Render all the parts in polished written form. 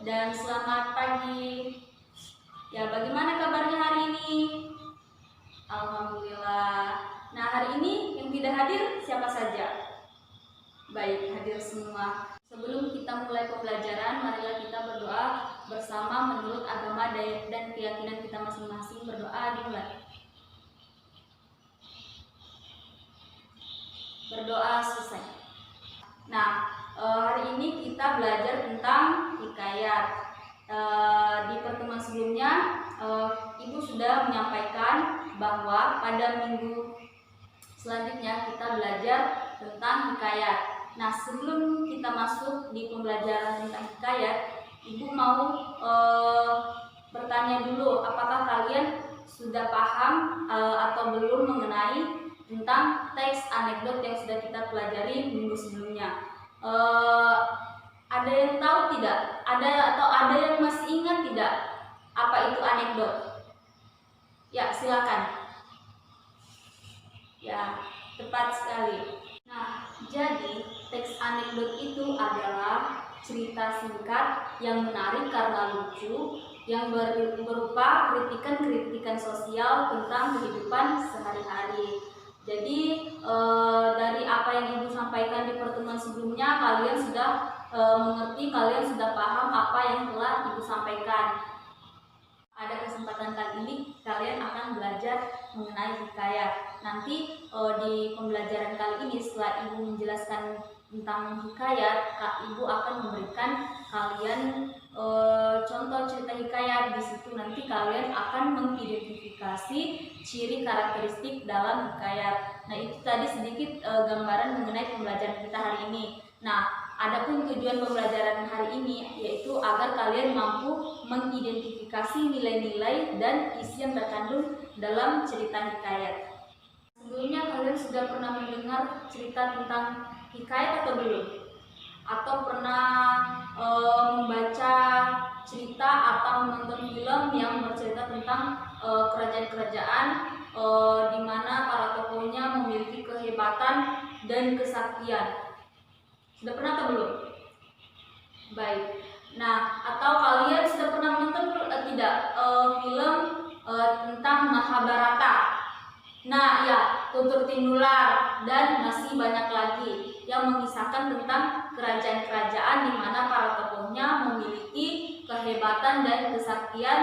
dan selamat pagi. Ya, bagaimana kabarnya hari ini? Alhamdulillah. Nah, hari ini yang tidak hadir siapa saja? Baik, hadir semua. Sebelum kita mulai pembelajaran, marilah kita berdoa bersama menurut agama dan keyakinan kita masing-masing. Berdoa dimulai. Berdoa selesai. Nah, hari ini kita belajar tentang hikayat. Di pertemuan sebelumnya, Ibu sudah menyampaikan bahwa pada minggu selanjutnya kita belajar tentang hikayat. Nah, sebelum kita masuk di pembelajaran tentang hikayat, Ibu mau bertanya dulu, apakah kalian sudah paham atau belum mengenai tentang teks anekdot yang sudah kita pelajari minggu sebelumnya? Ada yang tahu tidak? Ada yang masih ingat tidak apa itu anekdot? Ya, silakan. Ya, tepat sekali. Nah, jadi teks anekdot itu adalah cerita singkat yang menarik karena lucu, yang berupa kritikan-kritikan sosial tentang kehidupan sehari-hari. Jadi dari apa yang Ibu sampaikan di pertemuan sebelumnya, kalian sudah mengerti, kalian sudah paham apa yang telah Ibu sampaikan. Pada kesempatan kali ini kalian akan belajar mengenai hikayat. Nanti di pembelajaran kali ini setelah Ibu menjelaskan tentang hikayat, Ibu akan memberikan kalian contoh cerita hikayat. Di situ nanti kalian akan mengidentifikasi ciri karakteristik dalam hikayat. Nah, itu tadi sedikit gambaran mengenai pembelajaran kita hari ini. Nah, adapun tujuan pembelajaran hari ini yaitu agar kalian mampu mengidentifikasi nilai-nilai dan isi yang terkandung dalam cerita hikayat. Sebelumnya kalian sudah pernah mendengar cerita tentang hikayat atau belum? Atau pernah membaca cerita atau menonton film yang bercerita tentang kerajaan-kerajaan di mana para tokohnya memiliki kehebatan dan kesaktian? Sudah pernah atau belum? Baik. Nah, atau kalian sudah pernah menonton tidak film tentang Mahabharata? Nah, ya, Tutur Tinular dan masih banyak lagi yang mengisahkan tentang kerajaan-kerajaan di mana para tokohnya memiliki kehebatan dan kesaktian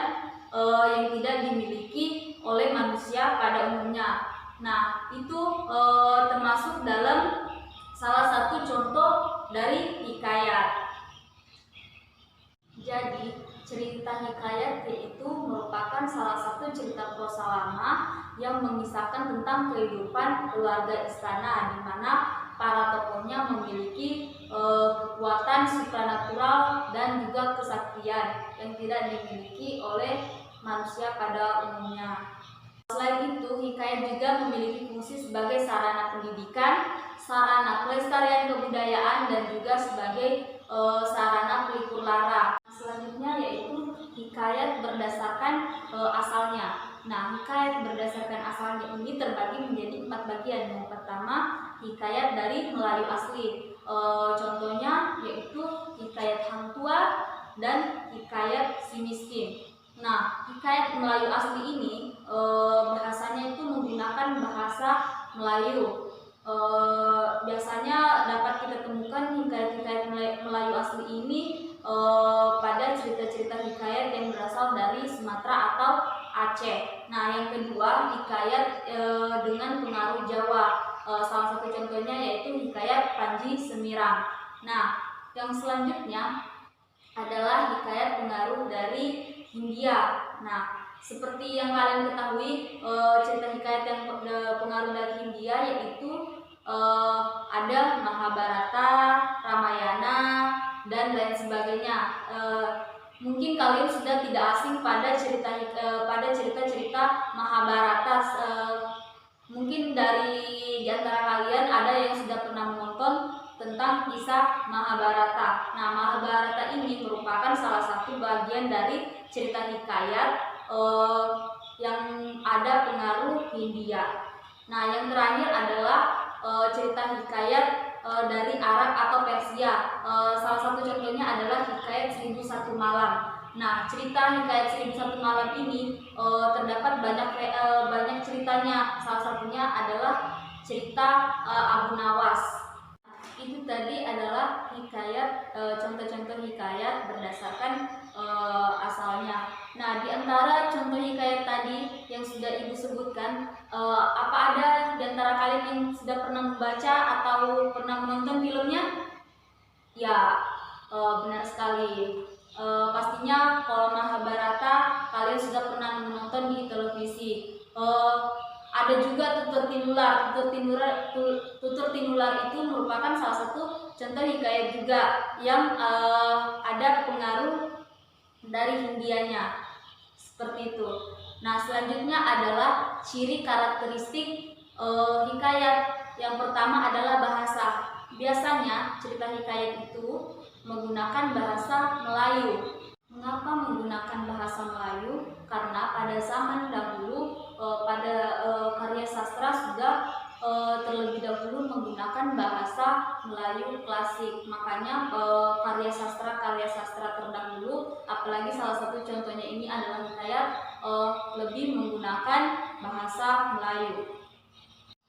yang tidak dimiliki oleh manusia pada umumnya. Nah, itu termasuk dalam salah satu contoh dari hikayat. Jadi, cerita hikayat yaitu merupakan salah satu cerita prosa lama yang mengisahkan tentang kehidupan keluarga istana, di mana para tokohnya memiliki kekuatan supranatural dan juga kesaktian yang tidak dimiliki oleh manusia pada umumnya. Selain itu, hikayat juga memiliki fungsi sebagai sarana pendidikan, sarana pelestarian kebudayaan, dan juga sebagai sarana pelipur lara. Selanjutnya yaitu hikayat berdasarkan asalnya. Nah, hikayat berdasarkan asalnya ini terbagi menjadi 4 bagian. Yang pertama, hikayat dari Melayu asli. Contohnya yaitu hikayat Hang Tuah dan hikayat Si Miskin. Nah, hikayat Melayu asli ini bahasanya itu menggunakan bahasa Melayu. Biasanya dapat kita temukan hikayat-hikayat Melayu asli ini pada cerita-cerita hikayat yang berasal dari Sumatera atau Aceh. Nah, yang kedua, hikayat dengan pengaruh Jawa. Salah satu contohnya yaitu hikayat Panji Semirang. Nah, yang selanjutnya adalah hikayat pengaruh dari Hindia. Nah, seperti yang kalian ketahui, cerita hikayat yang pengaruh dari Hindia yaitu ada Mahabharata, Ramayana, dan lain sebagainya. Mungkin kalian sudah tidak asing pada cerita-cerita Mahabharata. Mungkin dari antara kalian ada yang sudah pernah menonton tentang kisah Mahabharata. Nah, Mahabharata ini merupakan salah satu bagian dari cerita hikayat yang ada pengaruh Hindia. Nah, yang terakhir adalah cerita hikayat dari Arab atau Persia. Salah satu contohnya adalah hikayat 1001 Malam. Nah, cerita hikayat 1001 Malam ini terdapat banyak ceritanya. Salah satunya adalah cerita Abu Nawas. Itu tadi adalah hikayat, contoh-contoh hikayat berdasarkan asalnya. Nah, di antara contoh hikayat tadi yang sudah Ibu sebutkan, apa ada di antara kalian yang sudah pernah membaca atau pernah menonton filmnya? Ya, benar sekali. Pastinya kalau Mahabharata kalian sudah pernah menonton di televisi. Ada juga Tutur Tinular. Tutur Tinular itu merupakan salah satu contoh hikayat juga yang ada pengaruh dari Hindianya, seperti itu. Nah, selanjutnya adalah ciri karakteristik hikayat. Yang pertama adalah bahasa. Biasanya cerita hikayat itu menggunakan bahasa Melayu. Mengapa menggunakan bahasa Melayu? Karena pada zaman dahulu pada karya sastra sudah terlebih dahulu menggunakan bahasa Melayu klasik. Makanya karya sastra terdahulu, apalagi salah satu contohnya ini adalah hikayat, lebih menggunakan bahasa Melayu.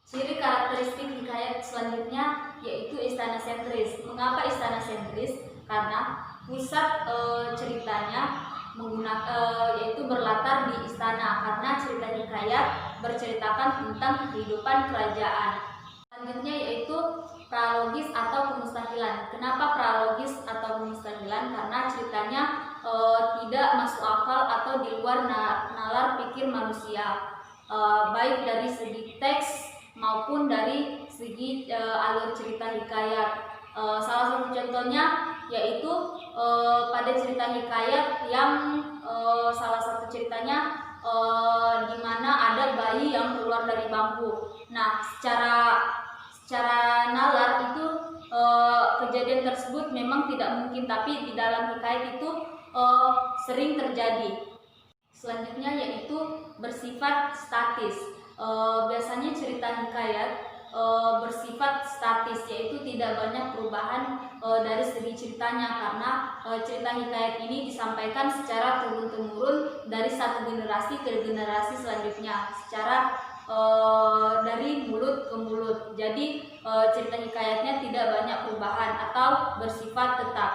Ciri karakteristik hikayat selanjutnya yaitu istana sentris. Mengapa istana sentris? Karena pusat ceritanya yaitu berlatar di istana, karena cerita hikayat berceritakan tentang kehidupan kerajaan. Selanjutnya yaitu pralogis atau kemustahilan. Kenapa pralogis atau kemustahilan? Karena ceritanya tidak masuk akal atau di luar nalar pikir manusia, baik dari segi teks maupun dari segi alur cerita hikayat. Salah satu contohnya yaitu pada cerita hikayat yang salah satu ceritanya di mana ada bayi yang keluar dari bangku. Nah, secara nalar itu kejadian tersebut memang tidak mungkin, tapi di dalam hikayat itu sering terjadi. Selanjutnya yaitu bersifat statis. Biasanya cerita hikayat bersifat statis, yaitu tidak banyak perubahan dari segi ceritanya, karena cerita hikayat ini disampaikan secara turun-temurun dari satu generasi ke generasi selanjutnya, secara dari mulut ke mulut. Jadi cerita hikayatnya tidak banyak perubahan atau bersifat tetap.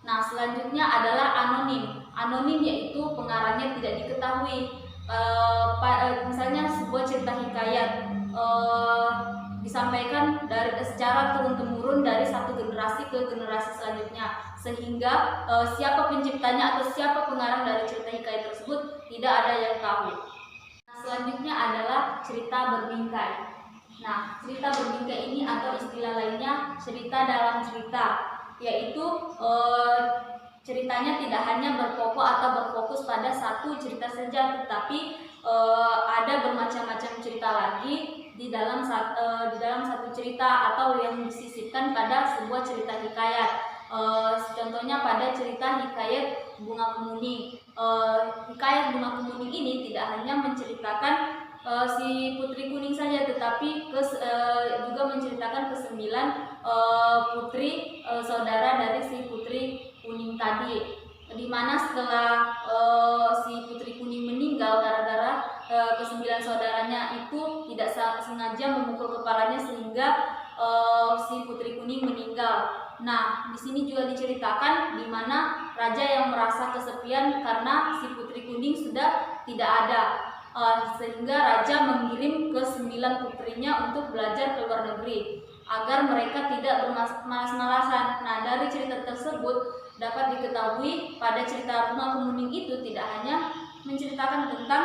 Nah, selanjutnya adalah anonim. Anonim yaitu pengarangnya tidak diketahui. Misalnya sebuah cerita hikayat disampaikan secara turun-temurun dari satu generasi ke generasi selanjutnya, sehingga siapa penciptanya atau siapa pengarang dari cerita hikayat tersebut tidak ada yang tahu. Nah, selanjutnya adalah cerita berbingkai. Nah, cerita berbingkai ini atau istilah lainnya cerita dalam cerita, yaitu ceritanya tidak hanya berpokok atau berfokus pada satu cerita saja, tetapi ada bermacam-macam cerita lagi di dalam satu cerita atau yang disisipkan pada sebuah cerita hikayat. Contohnya pada cerita hikayat Bunga Kemuning. Hikayat Bunga Kemuning ini tidak hanya menceritakan si Putri Kuning saja, tetapi juga menceritakan kesembilan putri saudara dari si Putri Kuning tadi, di mana setelah si Putri Kuning meninggal gara-gara kesembilan saudaranya itu tidak sengaja memukul kepalanya sehingga si Putri Kuning meninggal. Nah, di sini juga diceritakan di mana raja yang merasa kesepian karena si Putri Kuning sudah tidak ada, sehingga raja mengirim ke 9 putrinya untuk belajar ke luar negeri agar mereka tidak bermalas-malasan. Nah, dari cerita tersebut dapat diketahui pada cerita Bunga Kemuning itu tidak hanya menceritakan tentang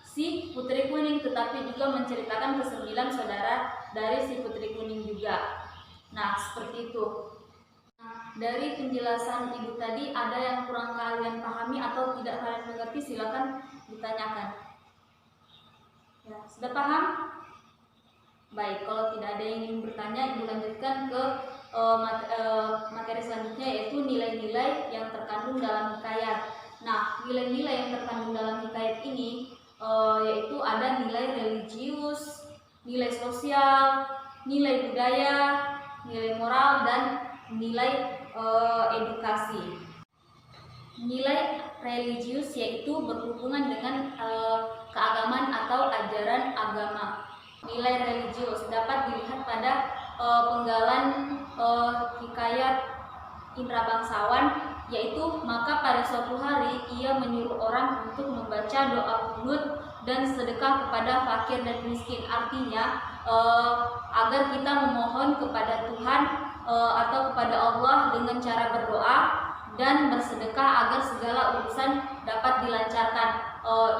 si Putri Kuning, tetapi juga menceritakan ke-9 saudara dari si Putri Kuning juga. Nah, seperti itu. Nah, dari penjelasan Ibu tadi ada yang kurang kalian pahami atau tidak kalian mengerti, silakan ditanyakan. Ya, sudah paham? Baik, kalau tidak ada yang ingin bertanya, Ibu lanjutkan ke materi selanjutnya, yaitu nilai-nilai yang terkandung dalam hikayat. Nah, nilai-nilai yang terkandung dalam hikayat ini yaitu ada nilai religius, nilai sosial, nilai budaya, nilai moral, dan nilai edukasi. Nilai religius yaitu berhubungan dengan keagamaan atau ajaran agama. Nilai religius dapat dilihat pada penggalan hikayat Indra Bangsawan, yaitu maka pada suatu hari ia menyuruh orang untuk membaca doa kunut dan sedekah kepada fakir dan miskin. Artinya agar kita memohon kepada Tuhan atau kepada Allah dengan cara berdoa dan bersedekah agar segala urusan dapat dilancarkan.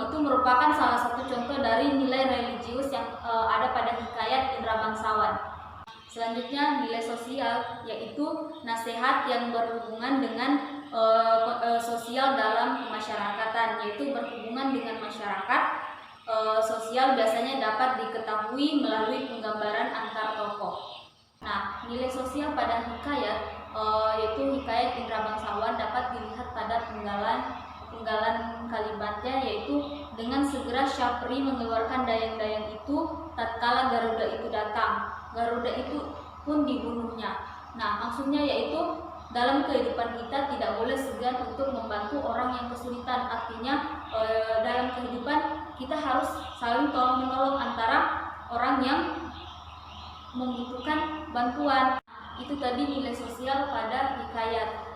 Itu merupakan salah satu contoh dari nilai religius yang ada pada hikayat Indra Bangsawan. Selanjutnya nilai sosial, yaitu nasihat yang berhubungan dengan sosial dalam kemasyarakatan, yaitu berhubungan dengan masyarakat. Sosial biasanya dapat diketahui melalui penggambaran antar tokoh. Nah, nilai sosial pada hikayat yaitu hikayat Indra Bangsawan dapat dilihat pada penggalan kalimatnya, yaitu dengan segera Syapri mengeluarkan dayang-dayang itu tatkala Garuda itu datang. Garuda itu pun dibunuhnya. Nah, maksudnya yaitu dalam kehidupan kita tidak boleh segan untuk membantu orang yang kesulitan. Artinya dalam kehidupan kita harus saling tolong menolong antara orang yang membutuhkan bantuan. Itu tadi nilai sosial pada hikayat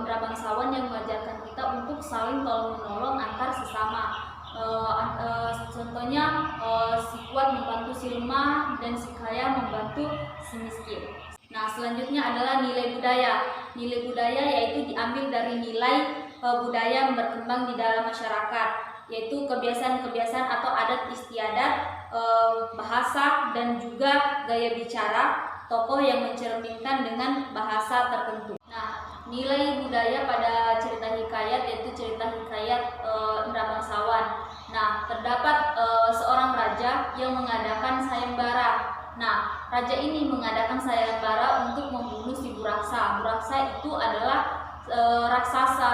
Indra Bangsawan yang mengajarkan kita untuk saling tolong menolong antar sesama. Contohnya si kuat membantu si lemah dan si kaya membantu si miskin. Nah, selanjutnya adalah nilai budaya. Nilai budaya yaitu diambil dari nilai budaya yang berkembang di dalam masyarakat, yaitu kebiasaan-kebiasaan atau adat istiadat, bahasa, dan juga gaya bicara tokoh yang mencerminkan dengan bahasa tertentu. Nah, nilai budaya pada cerita hikayat yaitu cerita hikayat Indra Bangsawan. Nah, terdapat seorang raja yang mengadakan sayembara. Nah, raja ini mengadakan sayembara untuk membunuh si Buraksa. Buraksa itu adalah raksasa.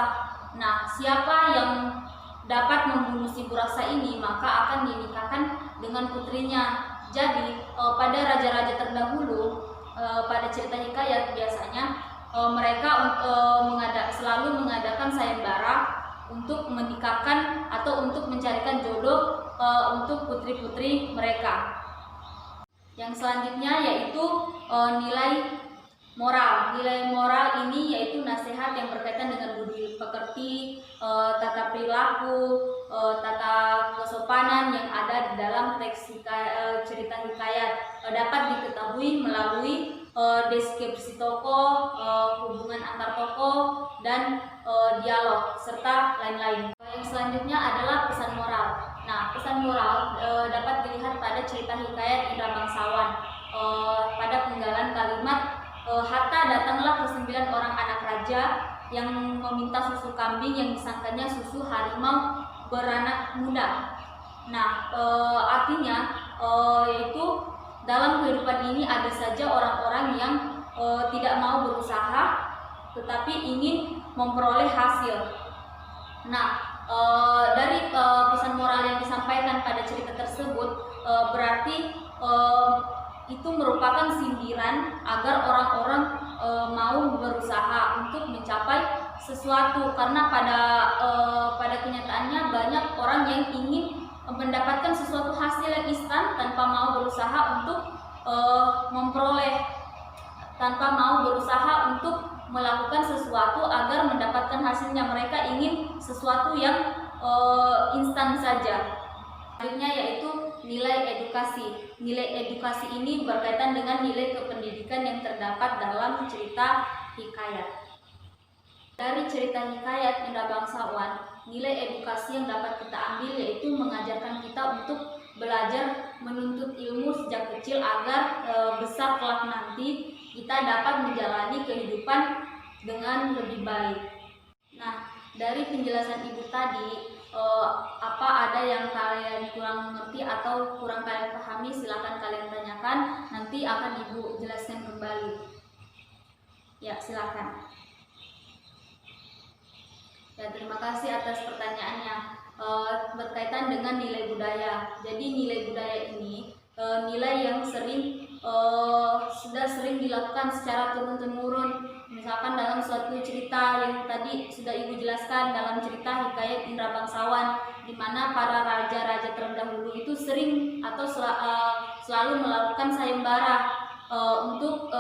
Nah, siapa yang dapat membunuh si Buraksa ini maka akan dinikahkan dengan putrinya. Jadi pada raja-raja terdahulu pada cerita hikayat biasanya mereka selalu mengadakan sayembara untuk menikahkan atau untuk mencarikan jodoh untuk putri-putri mereka. Yang selanjutnya yaitu nilai moral. Nilai moral ini yaitu nasihat yang berkaitan dengan budi pekerti, tata perilaku, tata kesopanan yang ada di dalam teks cerita hikayat. Dapat diketahui melalui deskripsi tokoh, hubungan antar tokoh, dan dialog, serta lain-lain. Yang selanjutnya adalah pesan moral. Nah, pesan moral dapat dilihat pada cerita hikayat Indra Bangsawan. Pada penggalan kalimat Hatta datanglah ke 9 orang anak raja yang meminta susu kambing yang disangkanya susu harimau beranak muda. Nah, artinya yaitu dalam kehidupan ini ada saja orang-orang yang tidak mau berusaha tetapi ingin memperoleh hasil. Nah, dari pesan moral yang disampaikan pada cerita tersebut berarti itu merupakan sindiran agar orang-orang mau berusaha untuk mencapai sesuatu, karena pada kenyataannya banyak orang yang ingin mendapatkan sesuatu hasil yang instan tanpa mau berusaha untuk tanpa mau berusaha untuk melakukan sesuatu agar mendapatkan hasilnya. Mereka ingin sesuatu yang instan saja. Selanjutnya yaitu nilai edukasi. Nilai edukasi ini berkaitan dengan nilai kependidikan yang terdapat dalam cerita hikayat. Dari cerita hikayat Indra Bangsawan, nilai edukasi yang dapat kita ambil yaitu mengajarkan kita untuk belajar menuntut ilmu sejak kecil agar besar kelak nanti kita dapat menjalani kehidupan dengan lebih baik. Nah, dari penjelasan Ibu tadi, apa ada yang kalian kurang mengerti atau kurang kalian pahami, silakan kalian tanyakan, nanti akan Ibu jelaskan kembali. Ya, silakan. Ya, terima kasih atas pertanyaannya. Berkaitan dengan nilai budaya. Jadi nilai budaya ini nilai yang sering sudah sering dilakukan secara turun-temurun. Misalkan dalam suatu cerita yang tadi sudah Ibu jelaskan, dalam cerita Hikayat Indra Bangsawan, di mana para raja-raja terdahulu itu sering atau selalu melakukan sayembara untuk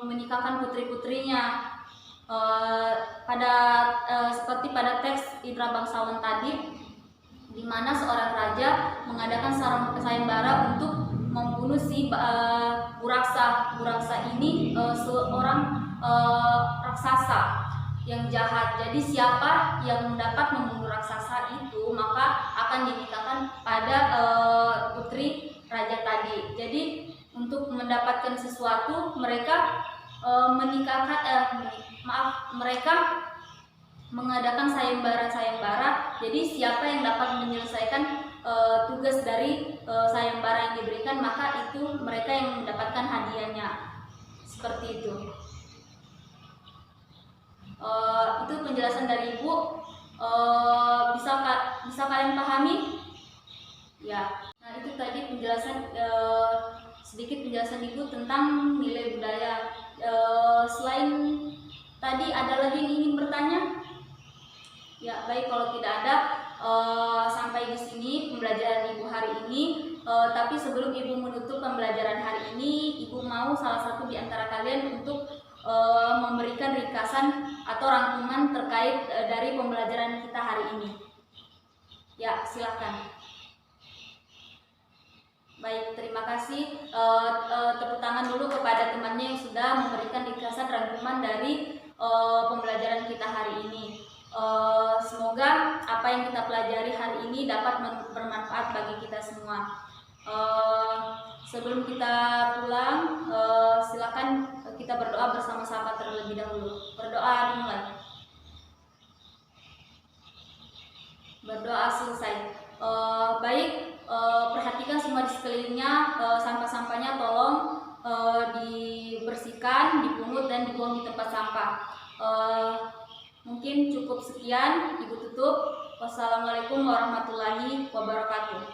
menikahkan putri-putrinya. Seperti pada teks Indra Bangsawan tadi, di mana seorang raja mengadakan sayembara untuk membunuh si Buraksa. Buraksa ini seorang raksasa yang jahat. Jadi siapa yang dapat membunuh raksasa itu maka akan dinikahkan pada putri raja tadi. Jadi untuk mendapatkan sesuatu mereka mereka mengadakan sayembara. Jadi siapa yang dapat menyelesaikan tugas dari sayembara yang diberikan, maka itu mereka yang mendapatkan hadiahnya. Seperti itu. Itu penjelasan dari Ibu. Bisa kalian pahami? Ya. Nah, itu tadi penjelasan sedikit penjelasan Ibu tentang nilai budaya. Selain tadi ada lagi yang ingin bertanya? Ya, baik, kalau tidak ada, sampai di sini pembelajaran Ibu hari ini. Tapi sebelum Ibu menutup pembelajaran hari ini, Ibu mau salah satu di antara kalian untuk memberikan ringkasan atau rangkuman terkait dari pembelajaran kita hari ini. Ya, silakan. Baik, terima kasih. Tepuk tangan dulu kepada temannya yang sudah memberikan ringkasan rangkuman dari pembelajaran kita hari ini. Semoga apa yang kita pelajari hari ini dapat bermanfaat bagi kita semua. Sebelum kita pulang, silakan kita berdoa bersama-sama terlebih dahulu. Berdoa dimulai. Berdoa selesai. Baik, perhatikan semua di sekelilingnya, sampah-sampahnya tolong dibersihkan, dipungut dan dibuang di tempat sampah. Mungkin cukup sekian, Ibu tutup. Wassalamualaikum warahmatullahi wabarakatuh.